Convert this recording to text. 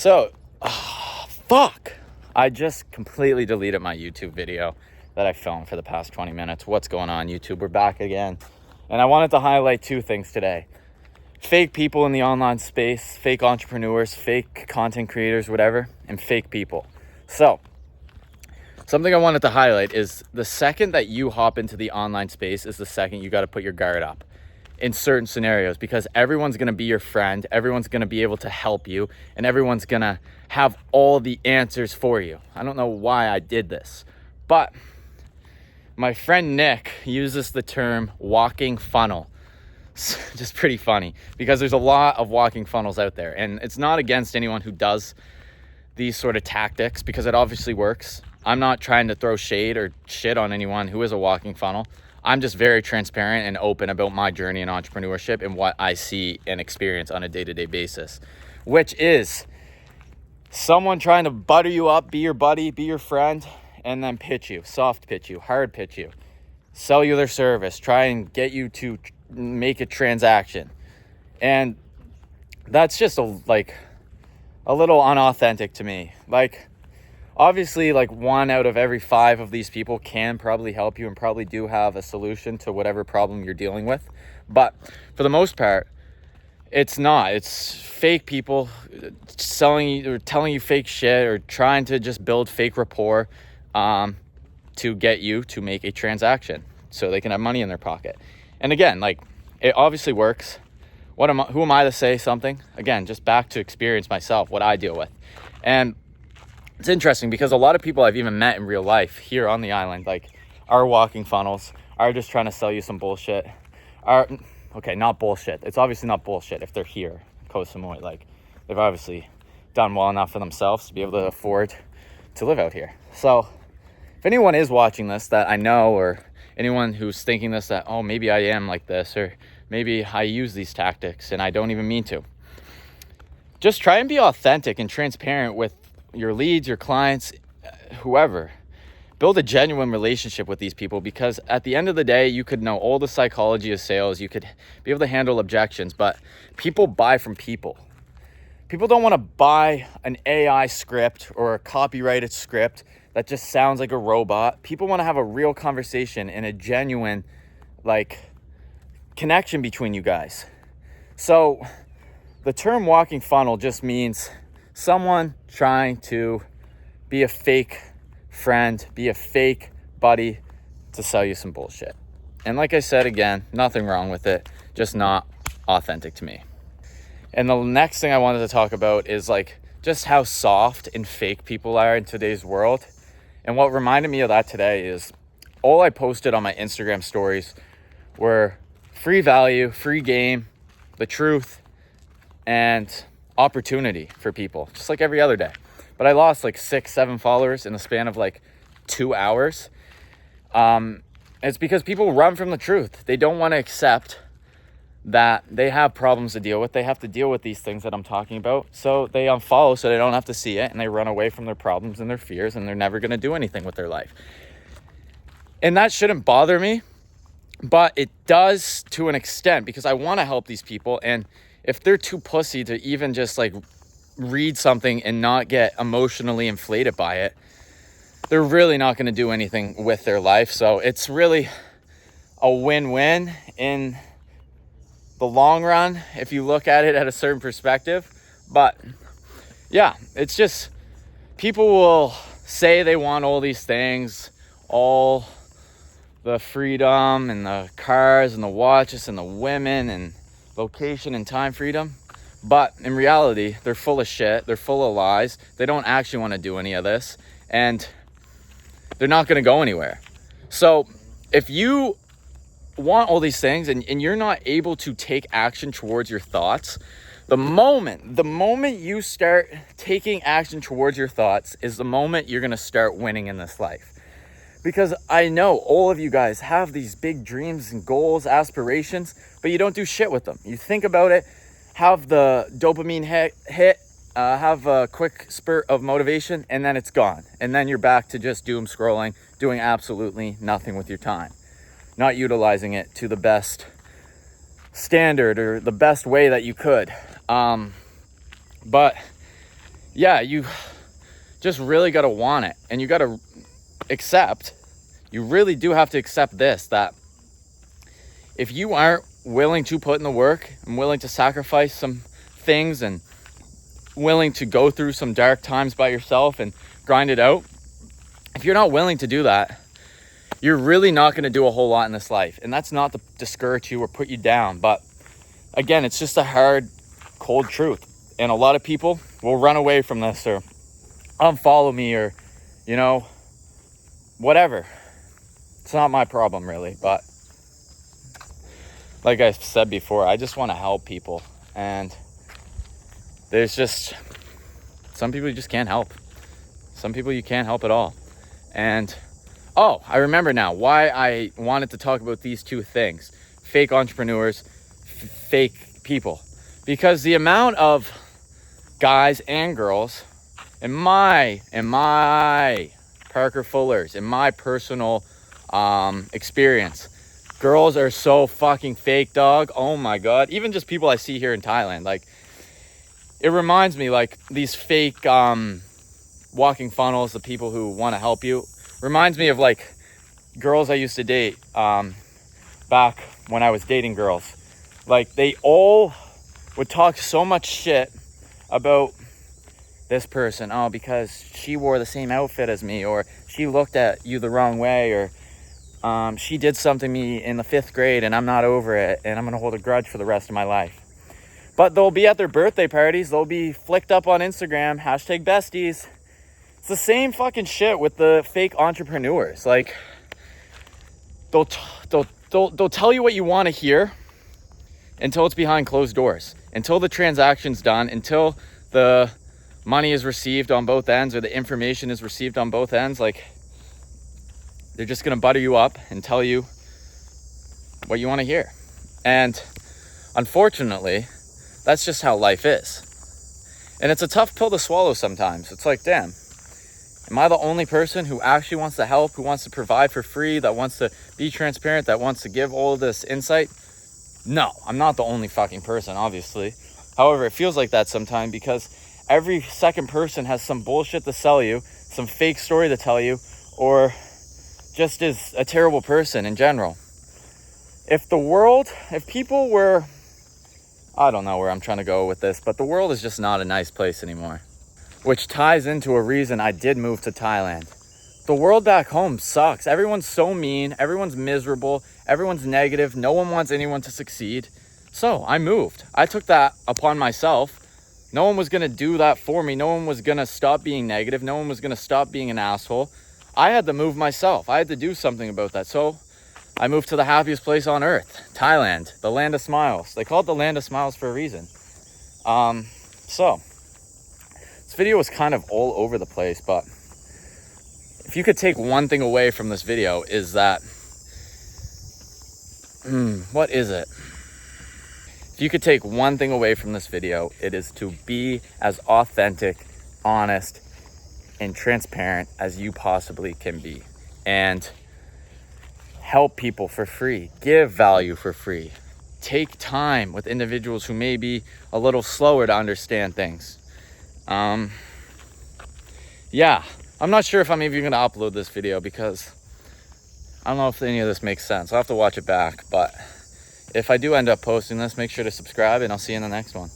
Fuck. I just completely deleted my YouTube video that I filmed for the past 20 minutes. What's going on, YouTube? We're back again. And I wanted to highlight two things today. Fake people in the online space, fake entrepreneurs, fake content creators, whatever, and fake people. So, something I wanted to highlight is the second that you hop into the online space is the second you got to put your guard up in certain scenarios, because everyone's going to be your friend, everyone's going to be able to help you, and everyone's going to have all the answers for you. I don't know why I did this, but my friend Nick uses the term walking funnel. It's just pretty funny because there's a lot of walking funnels out there, and it's not against anyone who does these sort of tactics because it obviously works. I'm not trying to throw shade or shit on anyone who is a walking funnel. I'm just very transparent and open about my journey in entrepreneurship and what I see and experience on a day-to-day basis, which is someone trying to butter you up, be your buddy, be your friend, and then pitch you, soft pitch you, hard pitch you, sell you their service, try and get you to make a transaction. And that's just a little unauthentic to me. Obviously, 1 out of every 5 of these people can probably help you and probably do have a solution to whatever problem you're dealing with. But for the most part, it's not. It's fake people selling you or telling you fake shit or trying to just build fake rapport to get you to make a transaction so they can have money in their pocket. And again, it obviously works. Who am I to say something? Again, just back to experience myself, what I deal with. And it's interesting because a lot of people I've even met in real life here on the island, are walking funnels, are just trying to sell you some bullshit. Okay, not bullshit. It's obviously not bullshit if they're here, Koh Samui. They've obviously done well enough for themselves to be able to afford to live out here. So if anyone is watching this that I know, or anyone who's thinking this, that, oh, maybe I am like this, or maybe I use these tactics and I don't even mean to, just try and be authentic and transparent with your leads, your clients, whoever. Build a genuine relationship with these people, because at the end of the day, you could know all the psychology of sales, you could be able to handle objections, but people buy from people. People don't want to buy an AI script or a copyrighted script that just sounds like a robot. People want to have a real conversation and a genuine connection between you guys. So the term walking funnel just means someone trying to be a fake friend, be a fake buddy to sell you some bullshit. And like I said, again, nothing wrong with it, just not authentic to me. And the next thing I wanted to talk about is just how soft and fake people are in today's world. And what reminded me of that today is all I posted on my Instagram stories were free value, free game, the truth, and opportunity for people, just like every other day. But I lost 6-7 followers in the span of 2 hours. It's because people run from the truth. They don't want to accept that they have problems to deal with. They have to deal with these things that I'm talking about. So they unfollow so they don't have to see it, and they run away from their problems and their fears, and they're never going to do anything with their life. And that shouldn't bother me, but it does to an extent, because I want to help these people. And if they're too pussy to even just read something and not get emotionally inflated by it, they're really not going to do anything with their life. So it's really a win-win in the long run if you look at it at a certain perspective. But yeah, it's just people will say they want all these things, all the freedom and the cars and the watches and the women and location and time freedom, but in reality they're full of shit, they're full of lies, they don't actually want to do any of this, and they're not going to go anywhere. So if you want all these things and you're not able to take action towards your thoughts, the moment you start taking action towards your thoughts is the moment you're going to start winning in this life. Because I know all of you guys have these big dreams and goals, aspirations, but you don't do shit with them. You think about it, have the dopamine hit, have a quick spurt of motivation, and then it's gone. And then you're back to just doom scrolling, doing absolutely nothing with your time, not utilizing it to the best standard or the best way that you could. But yeah, you just really got to want it, and you got to accept, you really do have to accept this, that if you aren't willing to put in the work and willing to sacrifice some things and willing to go through some dark times by yourself and grind it out, if you're not willing to do that, you're really not going to do a whole lot in this life. And that's not to discourage you or put you down, but again, it's just a hard, cold truth. And a lot of people will run away from this or unfollow me or, you know, whatever. It's not my problem really, but like I said before, I just want to help people. And there's just some people you just can't help. Some people you can't help at all. And oh, I remember now why I wanted to talk about these two things: fake entrepreneurs, fake people. Because the amount of guys and girls in my Parker Fullers, in my personal experience, girls are so fucking fake, dog. Oh my God. Even just people I see here in Thailand, like, it reminds me, like, these fake walking funnels, the people who want to help you, reminds me of like girls I used to date back when I was dating girls. Like, they all would talk so much shit about this person. Oh, because she wore the same outfit as me, or she looked at you the wrong way, or she did something to me in the 5th grade and I'm not over it and I'm gonna hold a grudge for the rest of my life. But they'll be at their birthday parties, they'll be flicked up on Instagram, #besties. It's the same fucking shit with the fake entrepreneurs. Like, they'll tell you what you want to hear until it's behind closed doors, until the transaction's done, until the money is received on both ends or the information is received on both ends. Like, they're just gonna butter you up and tell you what you want to hear. And unfortunately, that's just how life is. And it's a tough pill to swallow sometimes. It's like, damn, am I the only person who actually wants to help, who wants to provide for free, that wants to be transparent, that wants to give all of this insight? No, I'm not the only fucking person, obviously. However, it feels like that sometimes because every second person has some bullshit to sell you, some fake story to tell you, or just is a terrible person in general. If people were, I don't know where I'm trying to go with this, but the world is just not a nice place anymore. Which ties into a reason I did move to Thailand. The world back home sucks. Everyone's so mean. Everyone's miserable. Everyone's negative. No one wants anyone to succeed. So I moved. I took that upon myself. No one was going to do that for me. No one was going to stop being negative. No one was going to stop being an asshole. I had to move myself. I had to do something about that. So I moved to the happiest place on earth, Thailand, the land of smiles. They call it the land of smiles for a reason. So this video was kind of all over the place, but if you could take one thing away from this video, is that, what is it? If you could take one thing away from this video, it is to be as authentic, honest, and transparent as you possibly can be. And help people for free. Give value for free. Take time with individuals who may be a little slower to understand things. Yeah, I'm not sure if I'm even going to upload this video because I don't know if any of this makes sense. I'll have to watch it back, but if I do end up posting this, make sure to subscribe and I'll see you in the next one.